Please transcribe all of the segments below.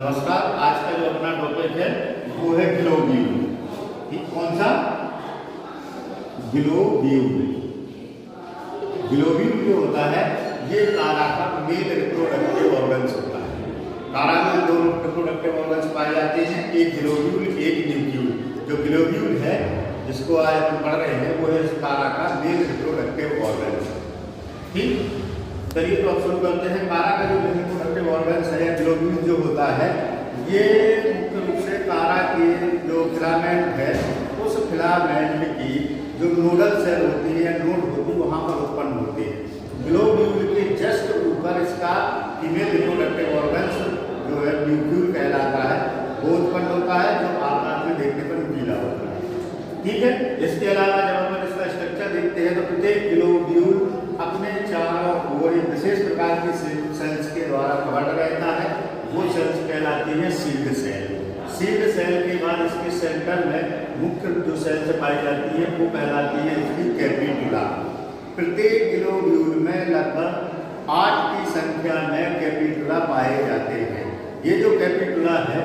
नमस्कार। आज का जो अपना टॉपिक है वो है ग्लोब्यूल। ठीक, कौन सा? ग्लोब्यूल। ग्लोब्यूल जो होता है ये तारा का मेल रिप्रोडक्टिव ऑर्गन्स होता है। तारा में दो रिप्रोडक्टिव ऑर्गन्स पाए जाते हैं, एक ग्लोब्यूल एक न्यूक्लियूल। जो ग्लोब्यूल है जिसको आज हम पढ़ रहे हैं वो है इस तारा का मेल रिप्रोडक्टिव ऑर्गन्स। ठीक, चलिए तो अब शुरू करते हैं। तारा का जो रिप्रोडक्टिव ऑर्गन्स है या ग्लोब्यूल जो होता है ये मुख्य रूप से तारा के जो फिलामेंट है उस फिलामेंट की जो नोडल सेल होती है या नोड होती है वहां पर उत्पन्न होती है। ग्लोब्यूल के जस्ट ऊपर इसका फीमेल रिप्रोडक्टिव ऑर्गन्स जो है न्यूक्लियूल कहलाता है वो उत्पन्न होता है, जो आकार में देखने पर नीला होता है। ठीक है, इसके अलावा जब हम इसका स्ट्रक्चर देखते हैं तो प्रत्येक ग्लोब्यूल अपने चारों ओर एक विशेष प्रकार की सेल्स के द्वारा कवर्ड रहता है। वो सेल्स कहलाती हैं सील्ड सेल। सील्ड सेल के बाद इसके सेंटर में मुख्य जो सेल्स पाई जाती है वो कहलाती है इसकी कैपिटुला। प्रत्येक ग्लोब्यूल में लगभग 8 की संख्या में कैपिटुला पाए जाते हैं। ये जो कैपिटुला है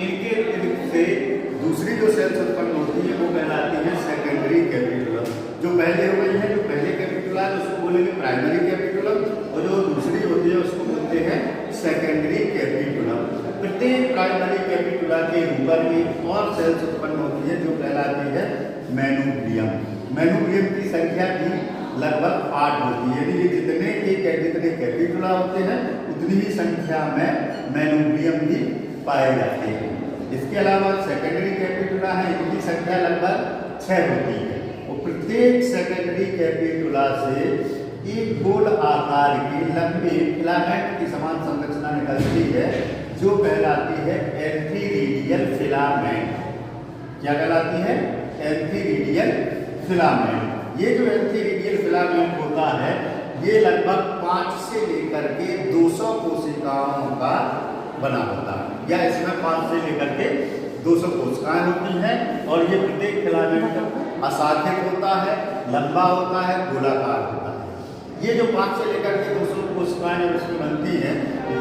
इनके इर्द से दूसरी जो सेल्स उत्पन्न होती है वो कहलाती है सेकेंडरी कैपिटुला। जो पहले हो गई है, जो पहले कैपिटुला है उसको बोलेंगे प्राइमरी कैपिटुला और जो दूसरी होती है उसको बोलते हैं सेकेंडरी कैपिटुला। प्रत्येक प्राइमरी कैपिटुला के ऊपर एक और सेल्स उत्पन्न होती है जो कहलाती है मेनुक्लियम। मेनुक्लियम की संख्या भी लगभग 8 होती है, यानी जितने कैपिटुला होते हैं उतनी ही संख्या में मेनुक्लियम भी पाए जाते हैं। इसके अलावा सेकेंडरी कैपिटुला है, इनकी संख्या लगभग 6 होती है और प्रत्येक सेकेंडरी कैपिटुला से एक गोल आकार की लंबी फिलामेंट की समान संरचना निकलती है जो कहलाती है एंथीरिडियल फिलामेंट। क्या कहलाती है? एंथीरिडियल फिलामेंट। ये जो एंथीरिडियल फिलामेंट होता है ये लगभग 5 से लेकर के 200 कोशिकाओं का बना होता है, या इसमें 5 से लेकर के 200 कोशिकाएं होती हैं और ये प्रत्येक फिलामेंट अशाखित होता है, लंबा होता है, गोलाकार होता है। ये जो 5 से लेकर के 200 कोशिकाएं जब इसमें बनती हैं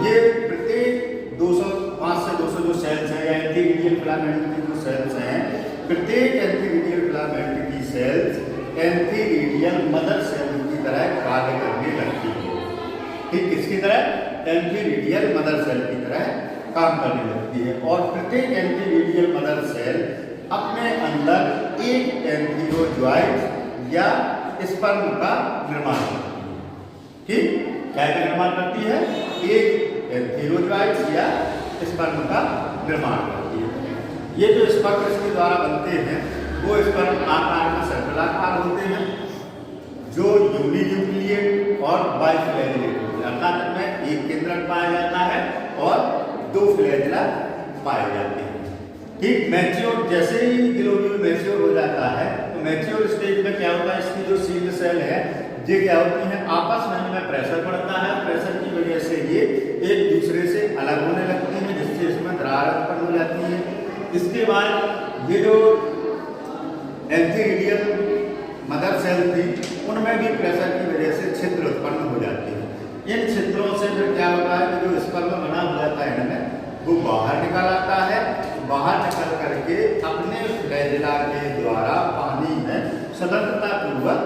ये प्रत्येक 5 से 200 जो सेल्स हैं या एंथीरिडियल फिलामेंट की जो सेल्स हैं, प्रत्येक एंथीरिडियल फिलामेंट की सेल्स एंथीरिडियल मदर सेल की तरह कार्य करने लगती है। ठीक, किसकी तरह? एंथीरिडियल मदर सेल की तरह काम करने लगती है और प्रत्येक एंथीरिडियल मदर सेल अपने अंदर एक एंथीरोजॉइट या स्पर्म का निर्माण करती है। ठीक, क्या निर्माण करती है? एक एंथीरोजॉइट या स्पर्म का निर्माण करती है। ये जो स्पर्म इसके द्वारा बनते हैं वो स्पर्म आकार में सर्कलाकार होते हैं जो यूनिन्यूक्लिएट और बाइफ्लैजिलेट होते हैं, अर्थात में एक केंद्रक पाया जाता है और 2 फ्लैजिला पाए जाते हैं। ठीक, मैच्योर जैसे ही ग्लोब्यूल मैच्योर हो जाता है तो मैच्योर स्टेज में क्या होता है, इसकी जो सील्ड सेल है ये क्या होती है आपस में इनमें प्रेशर पड़ता है, प्रेशर की वजह से ये एक दूसरे से अलग होने लगती है जिससे इसमें दरार उत्पन्न हो जाती है। इसके बाद ये जो एंथीरिडियल मदर सेल थी उनमें भी प्रेशर की वजह से छिद्र उत्पन्न हो जाते हैं। इन छिद्रों से फिर क्या होता है कि जो स्पर्म बना हो जाता है इनमें वो बाहर निकल आता है, बाहर निकल करके अपने फ्लैजिला के द्वारा पानी में स्वतंत्रता पूर्वक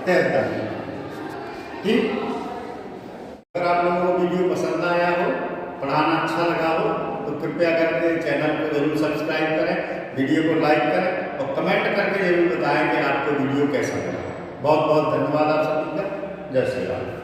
तैरता है। ठीक, अगर आप लोगों को वीडियो पसंद आया हो, पढ़ाना अच्छा लगा हो तो कृपया करके चैनल को जरूर सब्सक्राइब करें, वीडियो को लाइक करें और कमेंट करके जरूर बताएं कि आपको वीडियो कैसा लगा। बहुत बहुत धन्यवाद आप सभी का। जय श्री राम।